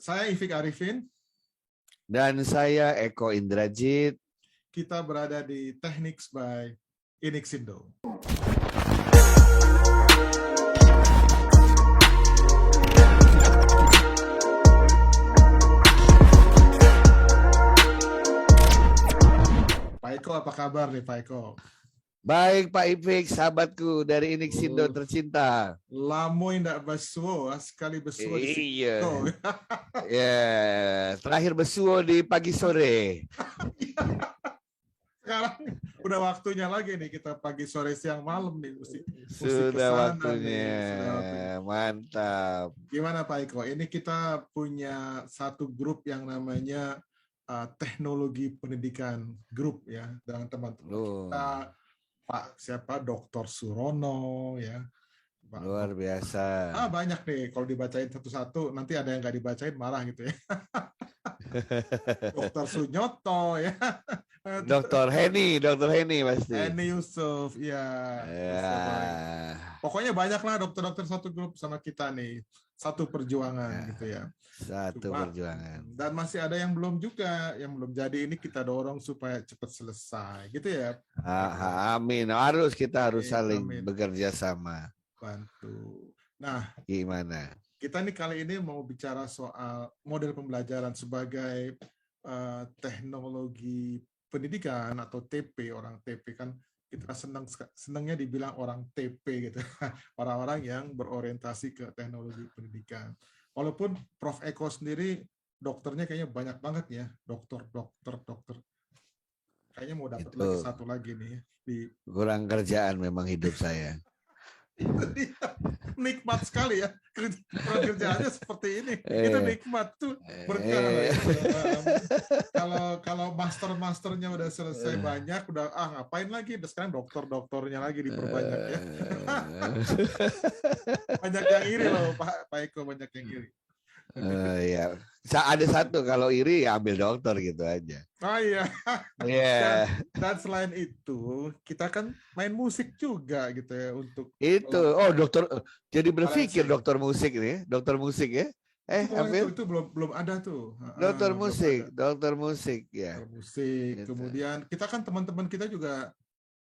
Saya Ifik Arifin. Dan saya Eko Indrajit. Kita berada di Techniques by Inixindo. Pak Eko, apa kabar nih Pak Eko? Baik Pak Ifik, sahabatku dari Inixindo tercinta. Lamo ndak besuo, sekali besuo di situ. Iya. Ya, terakhir besuo di pagi sore. Sekarang udah waktunya lagi nih, kita pagi sore siang malam nih mesti Sudah nih. waktunya. Sudah waktunya. Mantap. Gimana Pak Eko? Ini kita punya satu grup yang namanya teknologi pendidikan grup ya, dengan teman-teman kita. Pak siapa? Dr. Surono ya. Pak, luar biasa. Banyak nih, kalau dibacain satu-satu nanti ada yang nggak dibacain marah gitu ya. Dr. Sunyoto ya. Dr. Heni pasti. Heni Yusuf, ya. Pokoknya banyak lah dokter-dokter satu grup sama kita nih, satu perjuangan gitu ya. Satu perjuangan. Dan masih ada yang belum juga, yang belum jadi, ini kita dorong supaya cepat selesai gitu ya. Amin. Kita harus saling bekerja sama. Bantu. Nah, gimana? Kita nih kali ini mau bicara soal model pembelajaran sebagai teknologi pendidikan atau TP. Orang TP kan kita senangnya dibilang orang TP gitu. Orang-orang yang berorientasi ke teknologi pendidikan. Walaupun Prof. Eko sendiri dokternya kayaknya banyak banget ya. Dokter. Kayaknya mau dapat lagi satu lagi nih. Kurang kerjaan memang hidup saya. Nikmat sekali ya, kerjaannya seperti ini. Itu nikmat tuh, berkah. Kalau masternya udah selesai banyak, udah ngapain lagi? Sekarang dokternya lagi diperbanyak ya. Banyak yang iri loh Pak Eko, banyak yang iri. Ya, ada satu kalau iri ya ambil dokter gitu aja. Iya. Yeah. Dan selain itu kita kan main musik juga gitu ya untuk itu. Dokter jadi berpikir dokter musik nih, dokter musik ya. Itu belum ada tuh. Dokter musik ya. Dokter musik. Gitu. Kemudian kita kan teman-teman kita juga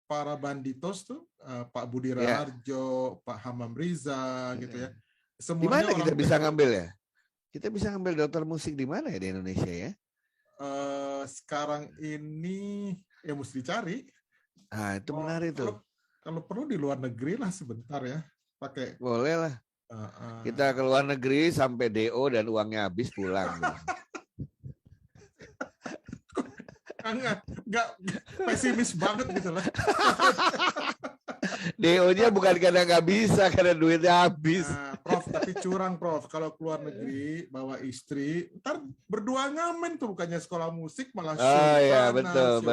para banditos tuh, Pak Budi Raharjo, Pak Hamam Riza gitu ya. Semuanya di mana kita bisa ngambil ya? Kita bisa ngambil dokter musik di mana ya di Indonesia ya? Sekarang ini ya mesti dicari. Itu menarik tuh. Kalau perlu di luar negeri lah sebentar ya. Pakai. Boleh lah. Kita ke luar negeri sampai DO dan uangnya habis pulang. Enggak pesimis banget gitu lah. DO-nya bukan karena nggak bisa, karena duitnya habis. Prof, tapi curang Prof. Kalau keluar negeri bawa istri, ntar berdua ngamen tuh, bukannya sekolah musik malah betul.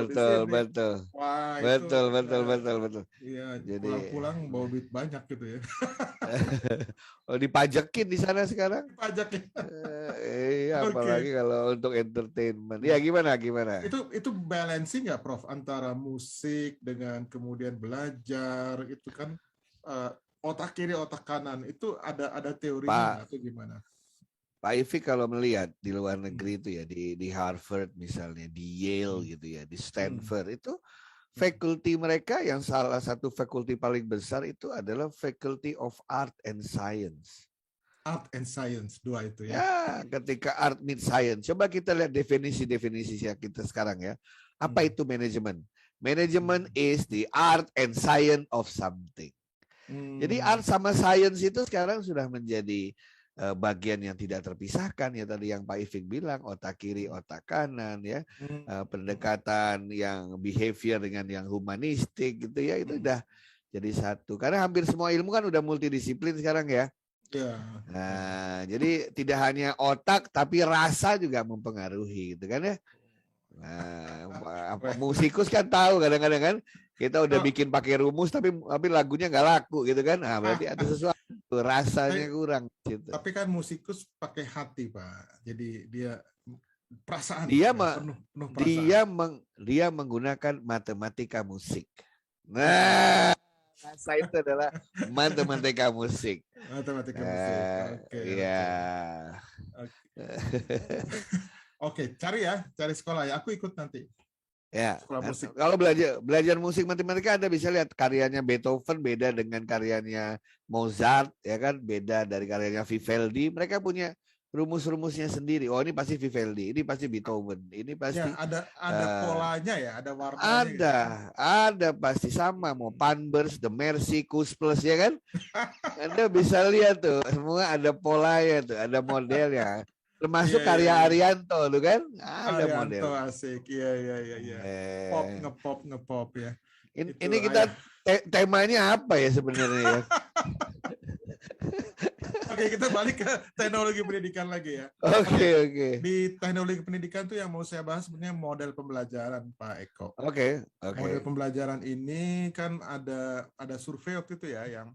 Wah, betul. Iya, jadi pulang bawa duit banyak gitu ya. Dipajakin di sana sekarang. Dipajakin. Apalagi kalau untuk entertainment. Ya gimana? Itu balancing nggak Prof antara musik dengan kemudian belajar itu kan otak kiri otak kanan itu ada teorinya atau gimana? Pak Ifik kalau melihat di luar negeri itu ya di Harvard misalnya, di Yale gitu ya, di Stanford itu faculty mereka yang salah satu faculty paling besar itu adalah Faculty of Art and Science. Art and Science, dua itu ya. Ya, ketika art meet science. Coba kita lihat definisi kita sekarang ya. Apa itu manajemen? Manajemen is the art and science of something. Jadi art sama science itu sekarang sudah menjadi bagian yang tidak terpisahkan ya, tadi yang Pak Ifik bilang otak kiri otak kanan ya, pendekatan yang behavior dengan yang humanistik gitu ya, itu udah jadi satu karena hampir semua ilmu kan udah multidisiplin sekarang ya. Nah, jadi tidak hanya otak tapi rasa juga mempengaruhi gitu kan ya. Nah, musikus kan tahu kadang-kadang kan kita udah bikin pakai rumus tapi lagunya nggak laku gitu kan. Nah, berarti ada sesuatu rasanya kurang gitu. Tapi kan musikus pakai hati, Pak. Jadi dia perasaan. Penuh perasaan. Dia menggunakan matematika musik. Nah, Bahasa itu adalah matematika musik. Matematika musik. Oke, Iya. Oke, cari sekolah ya. Aku ikut nanti. Ya, Sekolah musik. kalau belajar musik matematika Anda bisa lihat karyanya Beethoven beda dengan karyanya Mozart, ya kan, beda dari karyanya Vivaldi. Mereka punya rumus-rumusnya sendiri. Oh, ini pasti Vivaldi, ini pasti Beethoven, ini pasti Ya, ada polanya ya, ada warnanya gitu. ada pasti sama. Mau Panbers, The Mercy, Plus ya kan? Anda bisa lihat tuh, semua ada polanya tuh, ada modelnya. Termasuk karya Arianto tuh kan, ada model. Arianto asik, iya. Pop ngepop ya. Ini kita temanya apa ya sebenarnya ya? Oke, kita balik ke teknologi pendidikan lagi ya. Oke. Di teknologi pendidikan tuh yang mau saya bahas sebenarnya model pembelajaran, Pak Eko. Oke. Model pembelajaran ini kan ada survei waktu itu ya yang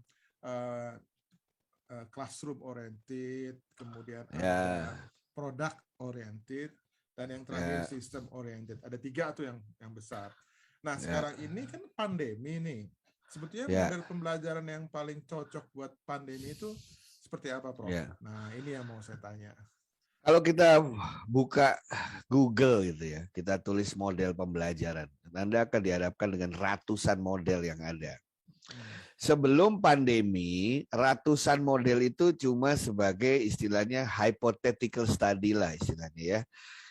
classroom oriented, kemudian ada product oriented, dan yang terakhir system oriented. Ada 3 tuh yang besar. Nah, sekarang ini kan pandemi nih. Sebetulnya model pembelajaran yang paling cocok buat pandemi itu seperti apa, Prof? Nah, ini yang mau saya tanya. Kalau kita buka Google gitu ya, kita tulis model pembelajaran, Anda akan dihadapkan dengan ratusan model yang ada. Sebelum pandemi, ratusan model itu cuma sebagai istilahnya hypothetical study lah istilahnya ya.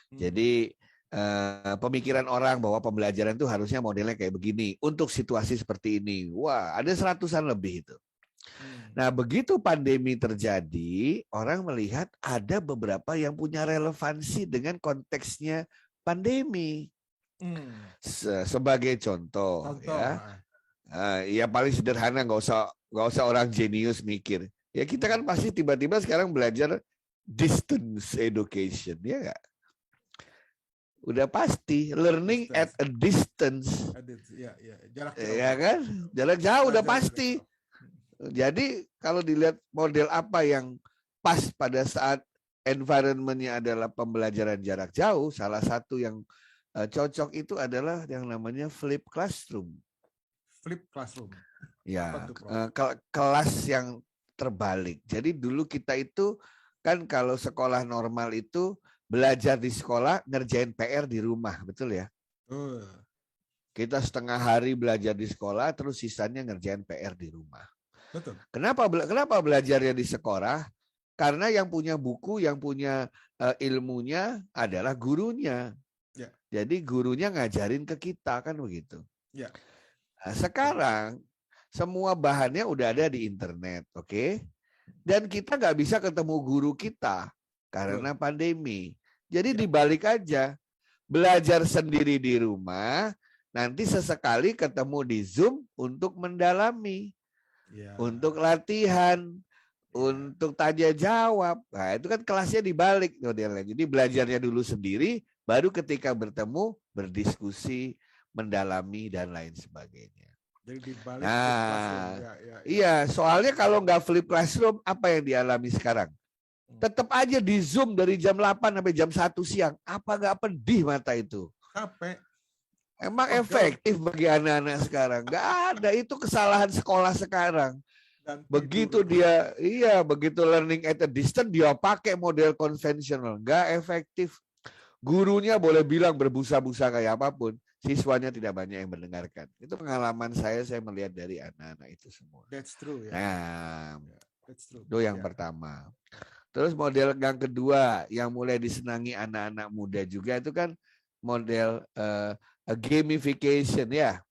Jadi pemikiran orang bahwa pembelajaran itu harusnya modelnya kayak begini untuk situasi seperti ini. Wah, ada seratusan lebih itu. Nah, begitu pandemi terjadi, orang melihat ada beberapa yang punya relevansi dengan konteksnya pandemi. Sebagai contoh. Ya. Ya paling sederhana, nggak usah orang jenius mikir. Ya kita kan pasti tiba-tiba sekarang belajar distance education, ya nggak? Udah pasti learning at a distance. Jarak jauh. Ya kan? Jarak jauh udah pasti. Jadi kalau dilihat model apa yang pas pada saat environment-nya adalah pembelajaran jarak jauh, salah satu yang cocok itu adalah yang namanya flipped classroom. Flip classroom. Ya, kelas yang terbalik. Jadi dulu kita itu kan kalau sekolah normal itu belajar di sekolah, ngerjain PR di rumah, betul ya? Kita setengah hari belajar di sekolah, terus sisanya ngerjain PR di rumah. Betul. Kenapa belajarnya di sekolah? Karena yang punya buku, yang punya ilmunya adalah gurunya. Ya. Jadi gurunya ngajarin ke kita, kan begitu. Ya. Nah, sekarang semua bahannya udah ada di internet, oke? Dan kita nggak bisa ketemu guru kita karena pandemi. Jadi dibalik aja, belajar sendiri di rumah, nanti sesekali ketemu di Zoom untuk mendalami, untuk latihan, untuk tanya jawab. Nah, itu kan kelasnya dibalik modelnya. Jadi belajarnya dulu sendiri, baru ketika bertemu berdiskusi, mendalami dan lain sebagainya. Jadi dibalik iya, soalnya kalau nggak flip classroom, apa yang dialami sekarang? Tetap aja di Zoom dari jam 8 sampai jam 1 siang. Apa nggak pedih mata itu? Capek. Emang efektif bagi anak-anak sekarang? Nggak ada, itu kesalahan sekolah sekarang. Dan begitu begitu learning at a distance, dia pakai model konvensional. Nggak efektif. Gurunya boleh bilang berbusa-busa kayak apapun, siswanya tidak banyak yang mendengarkan. Itu pengalaman saya melihat dari anak-anak itu semua. That's true ya. Nah, that's true. Itu yang pertama. Terus model yang kedua yang mulai disenangi anak-anak muda juga itu kan model gamification ya.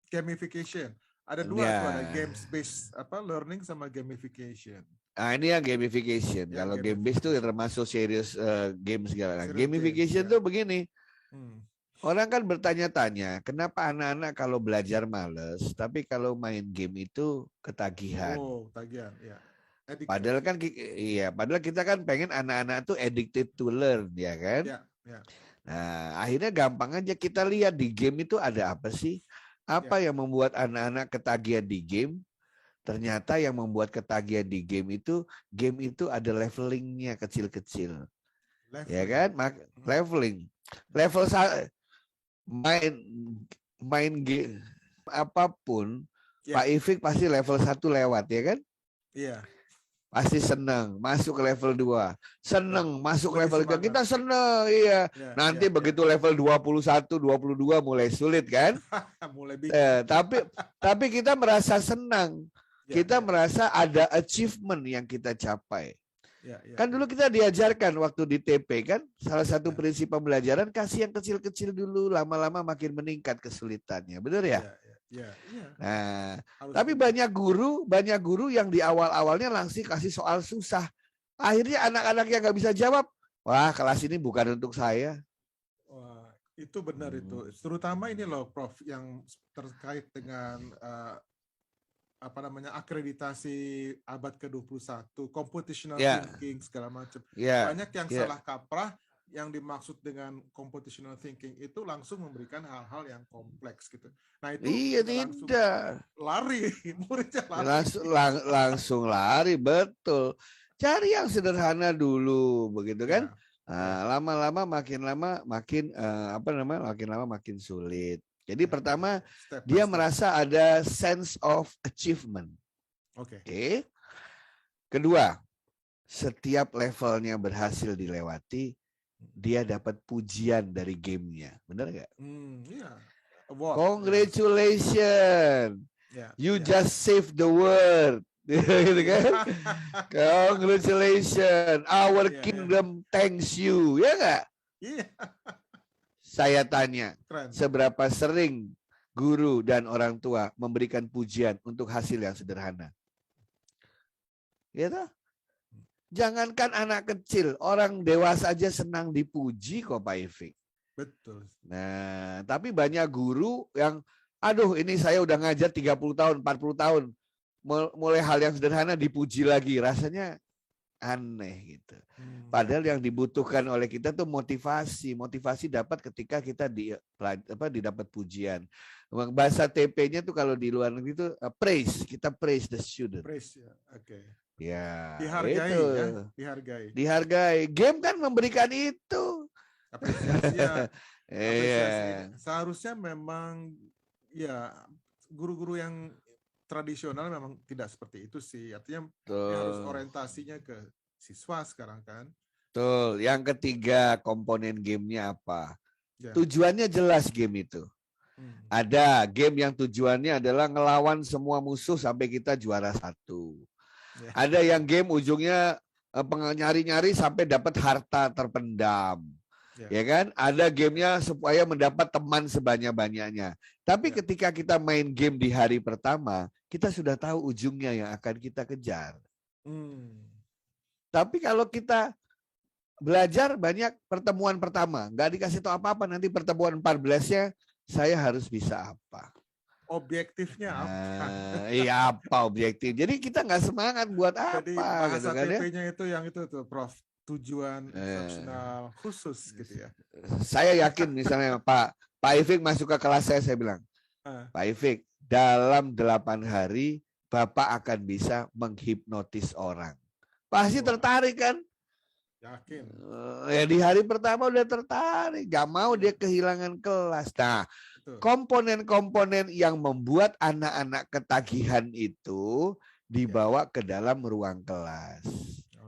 Gamification. Ada 2 tuh, ada games based learning sama gamification. Nah, ini yang gamification. Kalau game based itu termasuk serious game segala. Gamification tuh begini. Orang kan bertanya-tanya, kenapa anak-anak kalau belajar males, tapi kalau main game itu ketagihan. Oh, tagihan, ya. Padahal kan padahal kita kan pengen anak-anak tuh addicted to learn, ya kan? Ya. Nah, akhirnya gampang aja kita lihat di game itu ada apa sih? Apa yang membuat anak-anak ketagihan di game? Ternyata yang membuat ketagihan di game itu ada levelingnya kecil-kecil. Ya kan? Leveling. Level main game apapun Ya. Pak Ifik pasti level 1 lewat ya kan? Iya. Pasti senang masuk ke level 2. Senang masuk ke Lebih level 3. semangat. Kita senang, iya. Ya, Nanti ya, begitu level 21, 22 mulai sulit kan? mulai bingung. Tapi kita merasa senang. Ya, Kita ya, merasa ada achievement yang kita capai. ya, ya, Kan dulu kita diajarkan waktu di TP kan, salah satu Ya. prinsip pembelajaran kasih yang kecil-kecil dulu, lama-lama makin meningkat kesulitannya. Benar ya? Ya, ya. Nah, Harus tapi gitu. banyak guru yang di awal-awalnya langsung kasih soal susah. Akhirnya anak-anak yang nggak bisa jawab, wah kelas ini bukan untuk saya. Wah, itu benar itu. Terutama ini loh, Prof, yang terkait dengan akreditasi abad ke-21, computational Ya. thinking segala macam. Ya. Banyak yang Ya. salah kaprah. Yang dimaksud dengan computational thinking itu langsung memberikan hal-hal yang kompleks gitu. Nah itu Iya langsung tidak. lari, muridnya lari. Langsung lari, betul. Cari yang sederhana dulu, begitu kan? Lama-lama makin lama makin sulit. Jadi pertama Step by dia step. merasa ada sense of achievement. Oke. Kedua, setiap levelnya berhasil dilewati, dia dapat pujian dari gamenya. Benar nggak? Iya. Award, Congratulations. You just saved the world. Gitu kan? Congratulations. Our kingdom thanks you. Ya nggak? Iya. Saya tanya, Keren. seberapa sering guru dan orang tua memberikan pujian untuk hasil yang sederhana? Gitu? Jangankan anak kecil, orang dewasa aja senang dipuji kok Pak Ifik. Betul. Nah, tapi banyak guru yang, aduh ini saya udah ngajar 30 tahun, 40 tahun, mulai hal yang sederhana dipuji lagi, rasanya aneh gitu. Padahal yang dibutuhkan oleh kita tuh motivasi dapat ketika kita didapat pujian. Bahasa TP-nya tuh kalau di luar negeri itu praise, kita praise the student. Praise, ya. Oke. Ya, dihargai itu. ya, dihargai. Dihargai. Game kan memberikan itu. Apresiasi ya. Iya. Seharusnya memang ya guru-guru yang tradisional memang tidak seperti itu sih. Artinya harus orientasinya ke siswa sekarang kan. Betul. Yang ketiga, komponen gamenya apa? Ya. Tujuannya jelas game itu. Ada game yang tujuannya adalah ngelawan semua musuh sampai kita juara 1. Ya. Ada yang game ujungnya nyari-nyari sampai dapat harta terpendam. Ya kan? Ada gamenya supaya mendapat teman sebanyak-banyaknya. Tapi ketika kita main game di hari pertama, kita sudah tahu ujungnya yang akan kita kejar. Tapi kalau kita belajar banyak pertemuan pertama, nggak dikasih tahu apa-apa, nanti pertemuan 14-nya saya harus bisa apa? Objektifnya apa? Iya apa objektif? Jadi kita nggak semangat buat apa? Jadi bahasa gitu kan, TP-nya itu yang itu tuh, Prof. Tujuan instruksional khusus gitu ya. Saya yakin misalnya Pak Ifik masuk ke kelas saya bilang, Pak Ifik, dalam 8 hari Bapak akan bisa menghipnotis orang. Pasti tertarik kan? Yakin. Ya di hari pertama udah tertarik, gak mau dia kehilangan kelas. Nah, komponen-komponen yang membuat anak-anak ketagihan itu dibawa ke dalam ruang kelas.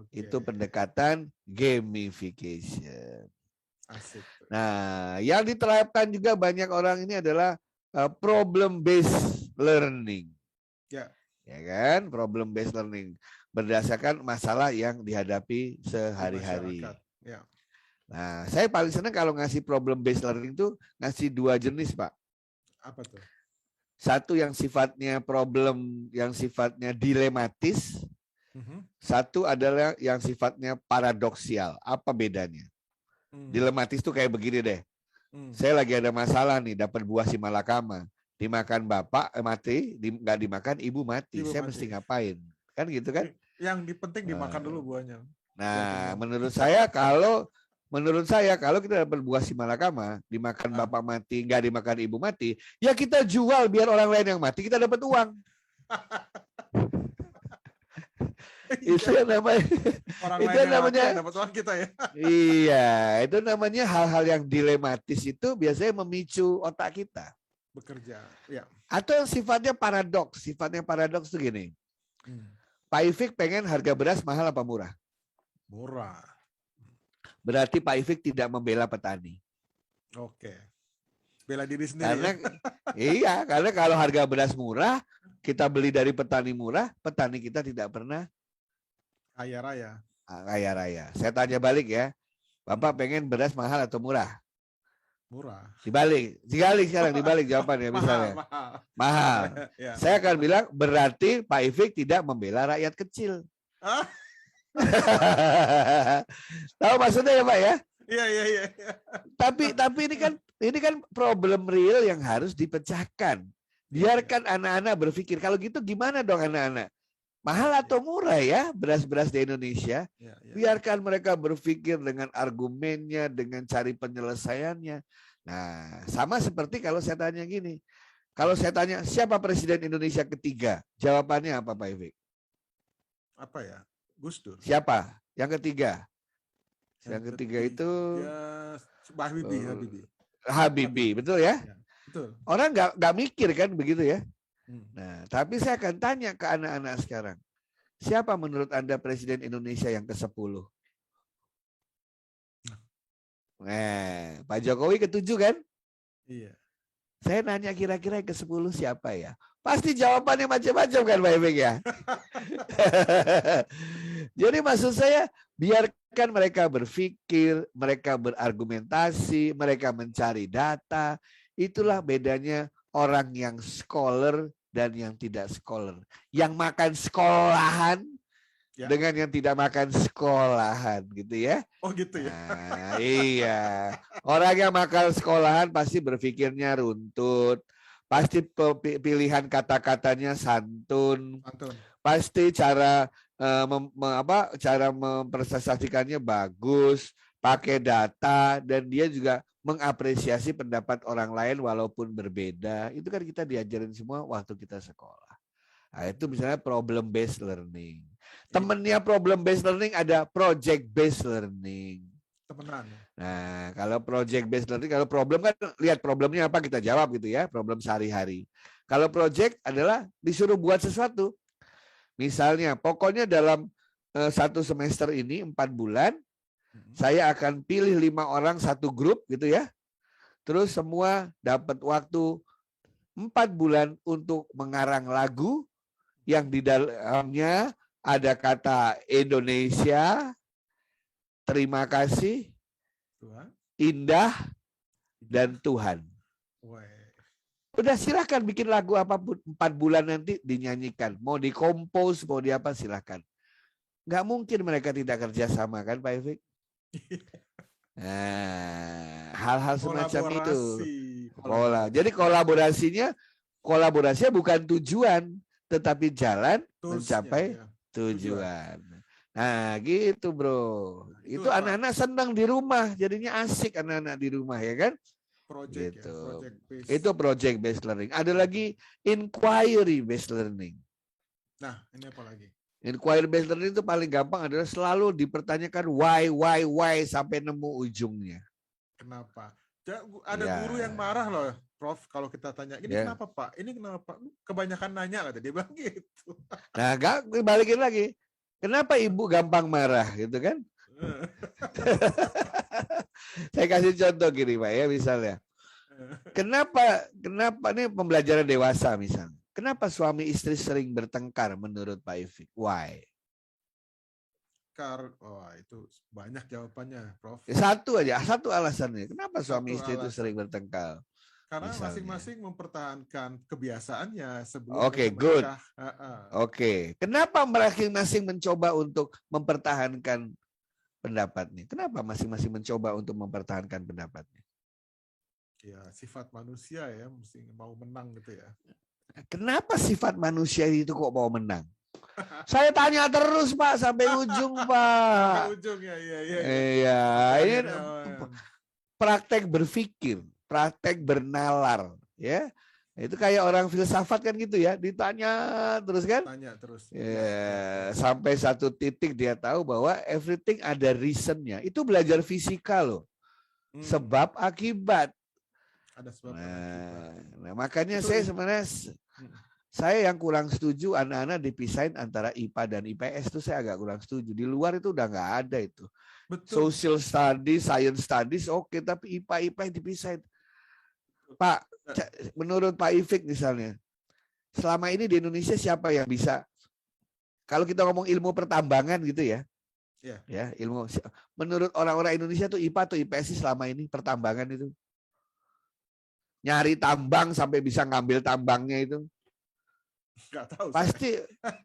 Itu pendekatan gamification. Asik. Nah, yang diterapkan juga banyak orang ini adalah problem based learning. Ya kan? Problem based learning berdasarkan masalah yang dihadapi sehari-hari. Ya. Nah, saya paling senang kalau ngasih problem based learning itu ngasih 2 jenis, Pak. Apa tuh? Satu yang sifatnya yang sifatnya dilematis. Satu adalah yang sifatnya paradoksial. Apa bedanya? Dilematis itu kayak begini deh. Saya lagi ada masalah nih, dapat buah si malakama. Dimakan bapak mati, nggak dimakan ibu mati. Saya mesti ngapain? Kan gitu kan? Yang penting dimakan dulu buahnya. Nah, menurut saya kalau kita dapat buah si malakama, dimakan bapak mati, nggak dimakan ibu mati, ya kita jual biar orang lain yang mati, kita dapat uang. Itu yang namanya orang itu lain namanya dapat uang kita ya. Iya, itu namanya hal-hal yang dilematis itu biasanya memicu otak kita. bekerja. Ya. Atau yang sifatnya paradoks. Sifatnya paradoks itu gini. Pak Ifik pengen harga beras mahal apa murah? Murah. Berarti Pak Ifik tidak membela petani. Oke. Bela diri sendiri. Karena ya? iya, karena kalau harga beras murah, kita beli dari petani murah, petani kita tidak pernah Kaya raya. kaya raya. Saya tanya balik ya. Bapak pengen beras mahal atau murah? Murah. Dibalik sekarang jawabannya misalnya. Mahal. Mahal. Ya. Saya akan bilang berarti Pak Ifik tidak membela rakyat kecil. Ah, Tahu maksudnya ya Pak ya? iya. Tapi ini kan problem real yang harus dipecahkan. Biarkan anak-anak berpikir. Kalau gitu gimana dong anak-anak? Mahal atau murah ya beras-beras di Indonesia? Ya. Biarkan mereka berpikir dengan argumennya, dengan cari penyelesaiannya. Nah, sama seperti kalau saya tanya gini. Kalau saya tanya siapa presiden Indonesia ketiga? Jawabannya apa Pak Ifik? Apa ya? Gus Dur. Siapa? Yang ketiga? Yang ketiga itu ya, Habibie. Habibie, betul ya? Ya, betul. Orang nggak mikir kan begitu ya? Nah, tapi saya akan tanya ke anak-anak sekarang. Siapa menurut Anda presiden Indonesia yang ke-10? Nah, Pak Jokowi ke-7 kan? Iya. Saya nanya kira-kira yang ke-10 siapa ya? Pasti jawabannya macam-macam kan Pak Ifik ya? Jadi maksud saya biarkan mereka berpikir, mereka berargumentasi, mereka mencari data. Itulah bedanya orang yang scholar dan yang tidak scholar. Yang makan sekolahan Ya. dengan yang tidak makan sekolahan gitu ya. Oh gitu ya. Nah, iya. Orang yang makan sekolahan pasti berpikirnya runtut. Pasti pilihan kata-katanya santun. Pasti cara cara mempresentasikannya bagus, pakai data, dan dia juga mengapresiasi pendapat orang lain walaupun berbeda. Itu kan kita diajarin semua waktu kita sekolah. Nah, itu misalnya problem based learning. Temennya problem based learning ada project based learning. Temenan. Nah, kalau project based learning, kalau problem kan lihat problemnya apa kita jawab gitu ya, problem sehari-hari. Kalau project adalah disuruh buat sesuatu. Misalnya, pokoknya dalam 1 semester ini 4 bulan, saya akan pilih 5 orang satu grup gitu ya. Terus semua dapat waktu 4 bulan untuk mengarang lagu yang di dalamnya ada kata Indonesia, terima kasih, Tuhan, indah, dan Tuhan. Udah silahkan bikin lagu apapun 4 bulan nanti dinyanyikan. Mau dikompos, mau di apa silahkan. Nggak mungkin mereka tidak kerja sama kan Pak Ifik? Nah, hal-hal semacam itu. Jadi kolaborasinya bukan tujuan, tetapi jalan mencapai tujuan. Nah, gitu bro. Itu anak-anak senang di rumah, jadinya asik anak-anak di rumah ya kan? Project gitu. Ya, project based. Itu project based learning. Ada lagi inquiry based learning. Nah, ini apa lagi? Inquiry based learning itu paling gampang adalah selalu dipertanyakan why sampai nemu ujungnya. Kenapa? Ada guru yang marah loh, Prof, kalau kita tanya, ini kenapa Pak? Ini kenapa? Kebanyakan nanya kata dia bilang gitu. Nah, balikin lagi. Kenapa ibu gampang marah gitu kan? Saya kasih contoh gini Pak ya misalnya. Kenapa ini pembelajaran dewasa misalnya. Kenapa suami istri sering bertengkar menurut Pak Ifik? Why? Itu banyak jawabannya, Prof. Satu alasannya. Kenapa suami istri itu sering bertengkar? Karena masing-masing mempertahankan kebiasaannya sebelum Oke, good. Oke. Kenapa masing-masing mencoba untuk mempertahankan pendapatnya? Kenapa masing-masing mencoba untuk mempertahankan pendapatnya? Ya, sifat manusia ya, mesti mau menang gitu ya. Kenapa sifat manusia itu kok mau menang? Saya tanya terus Pak sampai ujung Pak. Sampai ujung ya, iya. Ini praktek berpikir, praktek bernalar, ya. Itu kayak orang filsafat kan gitu ya, ditanya terus kan? Tanya terus. Ya, sampai satu titik dia tahu bahwa everything ada reasonnya. Itu belajar fisika loh. Sebab akibat. Ada sebab akibat. Nah, makanya Itu saya sebenarnya saya yang kurang setuju anak-anak dipisahin antara IPA dan IPS itu saya agak kurang setuju. Di luar itu udah nggak ada itu. betul. Social studies, science studies, oke, tapi IPA yang dipisahin. Pak, menurut Pak Ifik misalnya, selama ini di Indonesia siapa yang bisa? Kalau kita ngomong ilmu pertambangan gitu ya, ya ilmu. Menurut orang-orang Indonesia tuh IPA atau IPS sih selama ini pertambangan itu, nyari tambang sampai bisa ngambil tambangnya itu. Nggak tahu.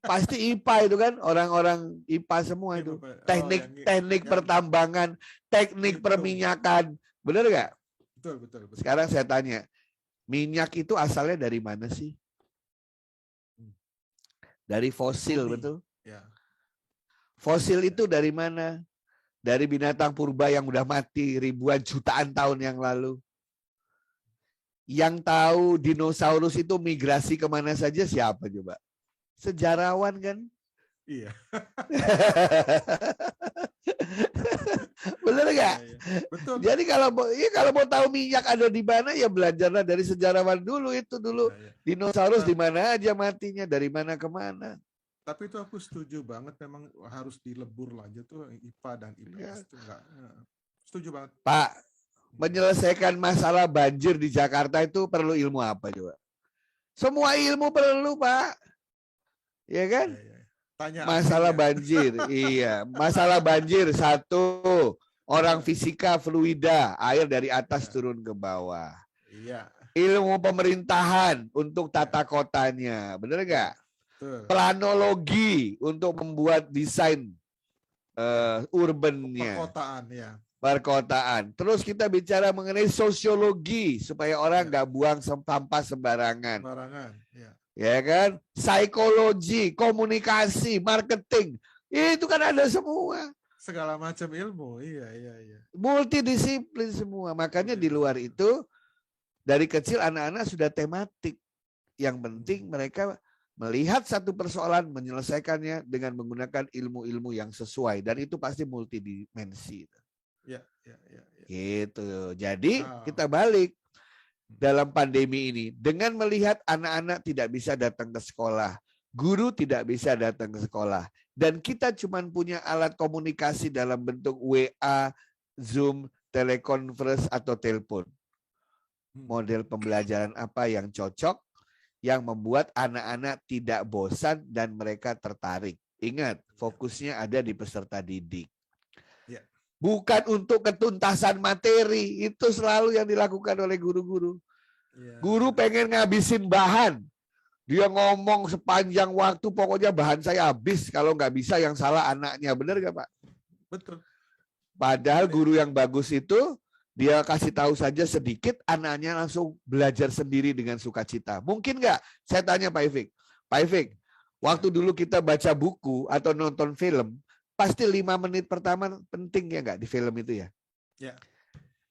Pasti IPA itu kan, orang-orang IPA semua itu. Teknik pertambangan, teknik perminyakan, benar nggak? Betul. Sekarang saya tanya, minyak itu asalnya dari mana sih? Dari fosil, betul? Ya. Fosil itu dari mana? Dari binatang purba yang udah mati ribuan jutaan tahun yang lalu. Yang tahu dinosaurus itu migrasi kemana saja siapa coba? Sejarawan kan? Iya. Bener nggak? Ya. Betul. Jadi kalau mau tahu minyak ada di mana ya belajarlah dari sejarawan dulu itu dulu. Ya. Dinosaurus di mana aja matinya, dari mana ke mana. Tapi itu aku setuju banget, memang harus dilebur aja tuh IPA dan IPS itu enggak. Setuju banget. Pak, menyelesaikan masalah banjir di Jakarta itu perlu ilmu apa coba? Semua ilmu perlu, Pak. Ya kan? Ya. Tanya masalah banjir, iya. Masalah banjir satu, orang fisika fluida, air dari atas turun ke bawah. Iya. Ilmu pemerintahan untuk tata kotanya, benar nggak? Planologi untuk membuat desain urbannya. Perkotaan, ya. Perkotaan. Terus kita bicara mengenai sosiologi supaya orang nggak buang sampah sembarangan. Ya. Ya kan? Psikologi, komunikasi, marketing. Itu kan ada semua. Segala macam ilmu, iya. Multidisiplin semua. Makanya di luar itu, dari kecil anak-anak sudah tematik. Yang penting mereka melihat satu persoalan, menyelesaikannya dengan menggunakan ilmu-ilmu yang sesuai. Dan itu pasti multidimensi. Ya. Gitu. Jadi kita balik. Dalam pandemi ini, dengan melihat anak-anak tidak bisa datang ke sekolah, guru tidak bisa datang ke sekolah, dan kita cuma punya alat komunikasi dalam bentuk WA, Zoom, telekonferensi, atau telepon. Model pembelajaran apa yang cocok, yang membuat anak-anak tidak bosan dan mereka tertarik. Ingat, fokusnya ada di peserta didik. Bukan untuk ketuntasan materi, itu selalu yang dilakukan oleh guru-guru. Guru pengen ngabisin bahan, dia ngomong sepanjang waktu, pokoknya bahan saya habis, kalau nggak bisa yang salah anaknya, benar nggak Pak? Betul. Padahal guru yang bagus itu, dia kasih tahu saja sedikit, anaknya langsung belajar sendiri dengan sukacita. Mungkin nggak? Saya tanya Pak Ifik, waktu dulu kita baca buku atau nonton film, pasti 5 menit pertama penting ya nggak di film itu ya? Ya.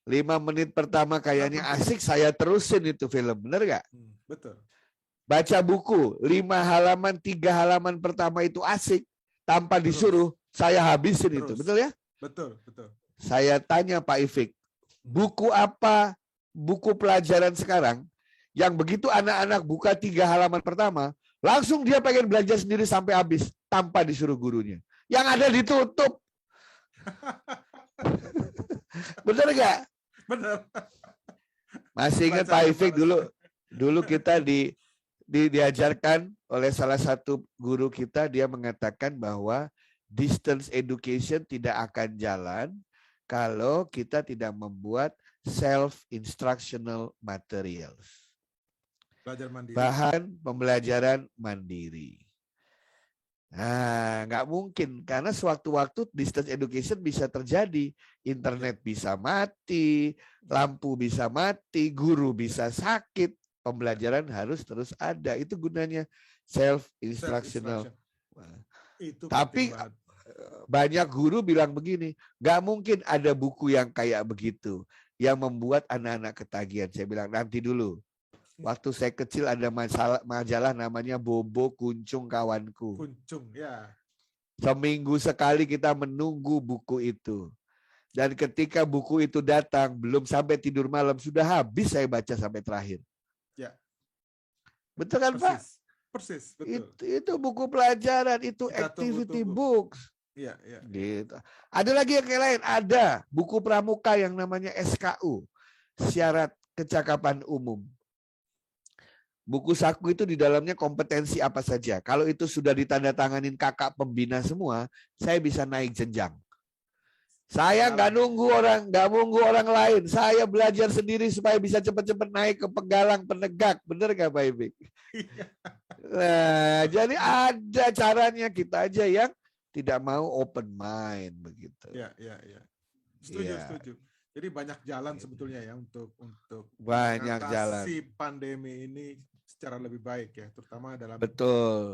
5 menit pertama kayaknya asik, saya terusin itu film, bener nggak? Betul. Baca buku 5 halaman, 3 halaman pertama itu asik, tanpa disuruh saya habisin itu, betul ya? Betul. Saya tanya Pak Ifik, buku apa, buku pelajaran sekarang yang begitu anak-anak buka 3 halaman pertama, langsung dia pengen belajar sendiri sampai habis tanpa disuruh gurunya. Yang ada ditutup. Bener nggak? Bener. Masih ingat Pak Ifik dulu kita diajarkan oleh salah satu guru kita, dia mengatakan bahwa distance education tidak akan jalan kalau kita tidak membuat self-instructional materials. Belajar mandiri. Bahan pembelajaran mandiri. Nah, nggak mungkin karena sewaktu-waktu distance education bisa terjadi, internet bisa mati, lampu bisa mati, guru bisa sakit, pembelajaran harus terus ada. Itu gunanya self-instructional. Tapi banyak guru bilang begini, nggak mungkin ada buku yang kayak begitu yang membuat anak-anak ketagihan. Saya bilang nanti dulu. Waktu saya kecil ada majalah namanya Bobo Kuncung Kawanku. Kuncung, ya. Seminggu sekali kita menunggu buku itu. Dan ketika buku itu datang, belum sampai tidur malam, sudah habis saya baca sampai terakhir. Ya. Betul kan, Pak? Persis, betul. Itu buku pelajaran, itu Kita activity tunggu. books. Iya, iya. Gitu. Ada lagi yang kayak lain, ada buku pramuka yang namanya SKU, syarat kecakapan umum. Buku saku itu di dalamnya kompetensi apa saja. Kalau itu sudah ditandatanganin kakak pembina semua, saya bisa naik jenjang. Saya nggak nunggu orang lain. Saya belajar sendiri supaya bisa cepat-cepat naik ke penggalang penegak. Bener nggak Pak Ibik? Nah, jadi ada caranya, kita aja yang tidak mau open mind begitu. Ya. Setuju. Jadi banyak jalan sebetulnya ya untuk mengatasi pandemi ini secara lebih baik ya, terutama dalam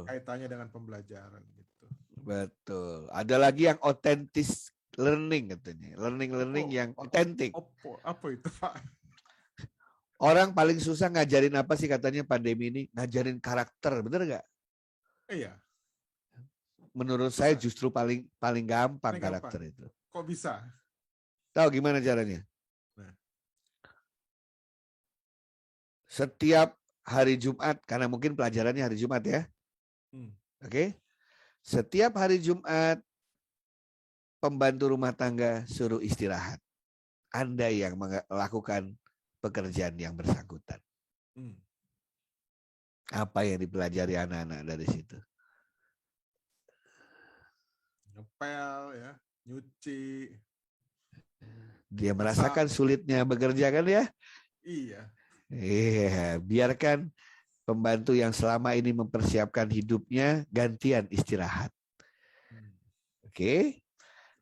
kaitannya dengan pembelajaran gitu. Betul. Ada lagi yang otentis learning katanya. Learning yang otentik. Apa itu, Pak? Orang paling susah ngajarin apa sih katanya pandemi ini? Ngajarin karakter, bener nggak? Iya. Menurut saya justru paling gampang karakter itu. Kok bisa? Tahu gimana caranya? Nah. Setiap hari Jumat, karena mungkin pelajarannya hari Jumat ya. Oke. Setiap hari Jumat, pembantu rumah tangga suruh istirahat. Anda yang melakukan pekerjaan yang bersangkutan. Apa yang dipelajari anak-anak dari situ? Ngepel ya, nyuci. Dia merasakan sulitnya bekerja kan ya? Iya. Biarkan pembantu yang selama ini mempersiapkan hidupnya gantian istirahat. Oke.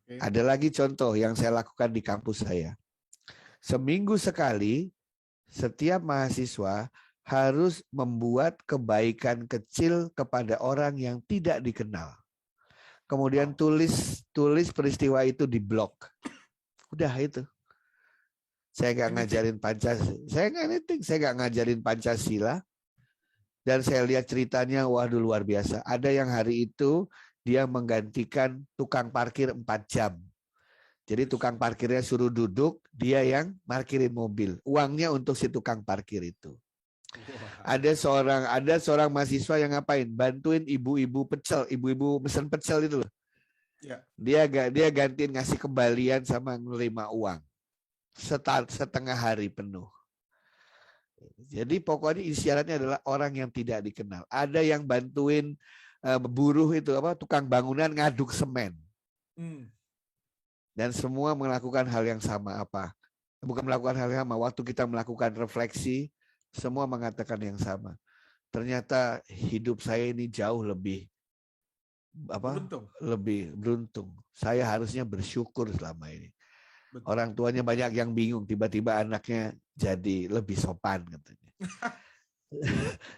Ada lagi contoh yang saya lakukan di kampus saya. Seminggu sekali, setiap mahasiswa harus membuat kebaikan kecil kepada orang yang tidak dikenal. Kemudian tulis peristiwa itu di blog. Udah itu. Saya nggak ngajarin Pancasila. Dan saya lihat ceritanya, waduh luar biasa. Ada yang hari itu dia menggantikan tukang parkir 4 jam. Jadi tukang parkirnya suruh duduk, dia yang parkirin mobil. Uangnya untuk si tukang parkir itu. Ada seorang mahasiswa yang ngapain? Bantuin ibu-ibu pecel, ibu-ibu mesen pecel itu loh. Dia gantiin ngasih kembalian sama menerima uang. Setengah hari penuh. Jadi pokoknya isyaratnya adalah orang yang tidak dikenal. Ada yang bantuin buruh itu tukang bangunan ngaduk semen. Dan semua melakukan hal yang sama bukan melakukan hal yang sama. Waktu kita melakukan refleksi, semua mengatakan yang sama. Ternyata hidup saya ini jauh lebih beruntung. Saya harusnya bersyukur selama ini. Betul. Orang tuanya banyak yang bingung, tiba-tiba anaknya jadi lebih sopan katanya.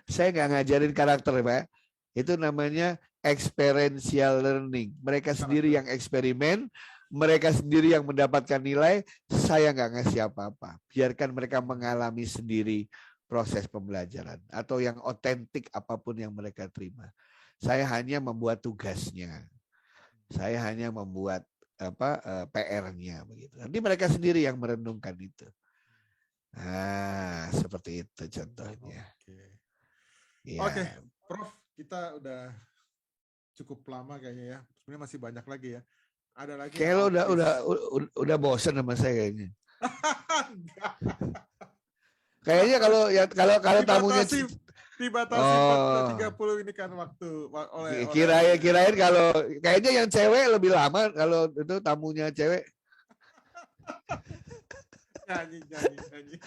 Saya nggak ngajarin karakter, Pak. Itu namanya experiential learning. Mereka sendiri yang eksperimen, mereka sendiri yang mendapatkan nilai, saya nggak ngasih apa-apa. Biarkan mereka mengalami sendiri proses pembelajaran atau yang otentik apapun yang mereka terima. Saya hanya membuat tugasnya. Saya hanya membuat PR-nya begitu. Nanti mereka sendiri yang merenungkan itu. Nah, seperti itu contohnya. Oke, Prof, kita udah cukup lama kayaknya ya. Sebenarnya masih banyak lagi ya. Ada lagi. Kayak udah bosan sama saya kayaknya. Kayaknya kalau tamunya dibatasi 30 ini kan waktu oleh kirain kalau kayaknya yang cewek lebih lama kalau itu tamunya cewek. nyanyi.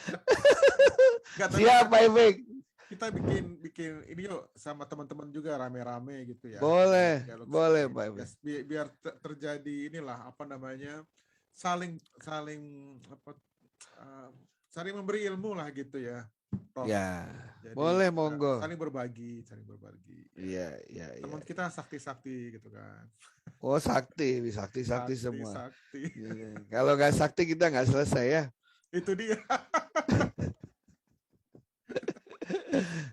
Siapa Efek? Kita bikin ini yuk sama teman-teman juga rame-rame gitu ya. Boleh Pak Efek. Biar terjadi inilah saling memberi ilmu lah gitu ya. Prof. Ya, jadi, boleh monggo. Saling berbagi. Iya. Teman kita sakti gitu kan. Oh sakti semua. Sakti. Kalau nggak sakti kita nggak selesai ya. Itu dia.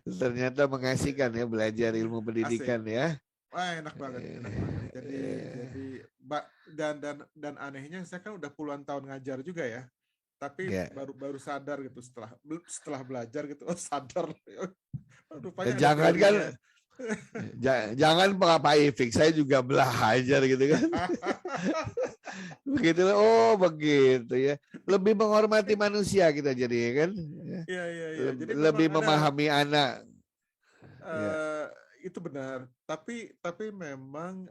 Ternyata mengasihkan ya belajar ilmu pendidikan. Asik. Ya. Wah enak banget. Jadi dan anehnya saya kan udah puluhan tahun ngajar juga ya. Tapi Ya. baru sadar gitu setelah belajar gitu, oh sadar rupanya ada Jangan kan, teorinya. jangan Pak Ifik, saya juga belajar gitu kan. Begitu, oh begitu ya. Lebih menghormati manusia kita jadi kan. Iya. Jadi Lebih memang memahami anak. itu benar. Tapi memang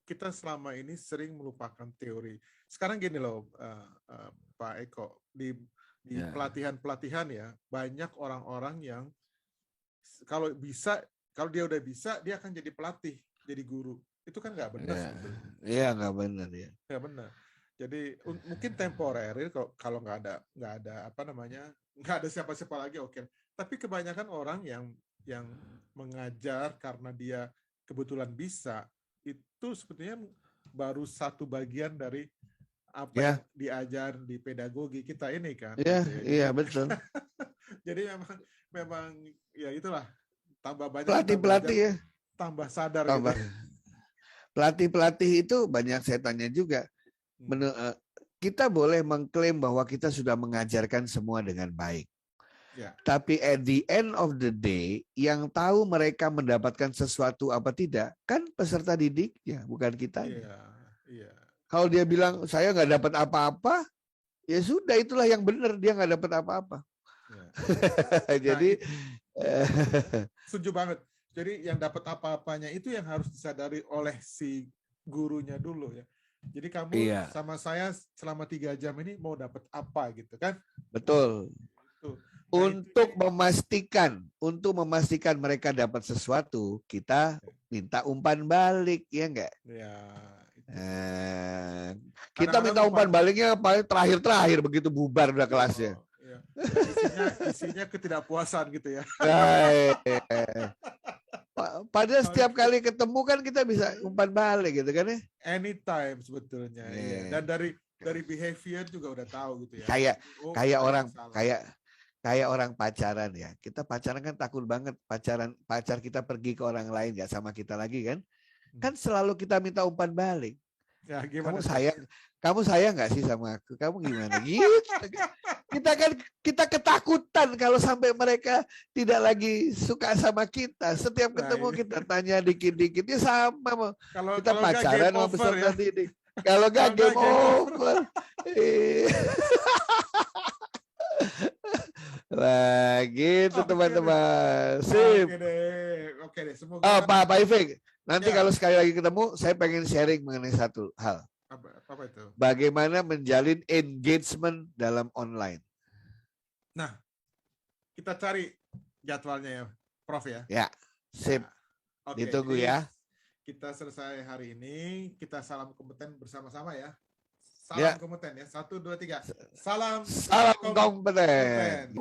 kita selama ini sering melupakan teori. Sekarang gini loh, Pak Eko, di pelatihan-pelatihan ya, banyak orang-orang yang kalau dia udah bisa, dia akan jadi pelatih, jadi guru. Itu kan nggak benar sebetulnya. Iya, nggak benar ya. Nggak benar. Jadi mungkin temporer kalau nggak ada nggak ada siapa-siapa lagi, oke. Tapi kebanyakan orang yang mengajar karena dia kebetulan bisa, itu sebetulnya baru satu bagian dari apa yang diajar di pedagogi kita ini kan. Iya, betul. Jadi memang ya itulah, tambah banyak pelatih ya, tambah sadar gitu. Pelatih itu banyak saya tanya juga. Kita boleh mengklaim bahwa kita sudah mengajarkan semua dengan baik. Ya. Tapi at the end of the day, yang tahu mereka mendapatkan sesuatu apa tidak, kan peserta didiknya, bukan kita. Iya. Kalau dia bilang saya nggak dapat apa-apa, ya sudah, itulah yang benar, dia nggak dapat apa-apa. Ya. Jadi setuju banget. Jadi yang dapat apa-apanya itu yang harus disadari oleh si gurunya dulu ya. Jadi kamu sama saya selama 3 jam ini mau dapat apa gitu kan? Betul. Nah, untuk memastikan mereka dapat sesuatu, kita minta umpan balik, ya enggak? Ya. Kita minta umpan baliknya paling terakhir begitu bubar udah kelasnya. Ya. Isinya ketidakpuasan gitu ya. Padahal setiap kali ketemu kan kita bisa umpan balik gitu kan ya. Anytime sebetulnya. Dan dari behavior juga udah tahu gitu ya. Kayak orang pacaran ya. Kita pacaran kan takut banget pacar kita pergi ke orang lain gak sama kita lagi kan. Kan selalu kita minta umpan balik. Ya, gimana kamu sayang nggak sih sama aku? Kamu gimana? Gitu. Kita ketakutan kalau sampai mereka tidak lagi suka sama kita. Setiap ketemu kita tanya dikit-dikit, ya sama. Kita pacaran sama peserta didik. Kalau nggak game over. Nah, gitu teman-teman. Sip. Oke deh. Semoga. Pak Ifik. Nanti kalau sekali lagi ketemu, saya pengen sharing mengenai satu hal. Apa itu? Bagaimana menjalin engagement dalam online. Nah, kita cari jadwalnya ya, Prof ya. Ya, sip. Ditunggu ya. Kita selesai hari ini, kita salam kompeten bersama-sama ya. Salam kompeten ya. 1, 2, 3. Salam kompeten.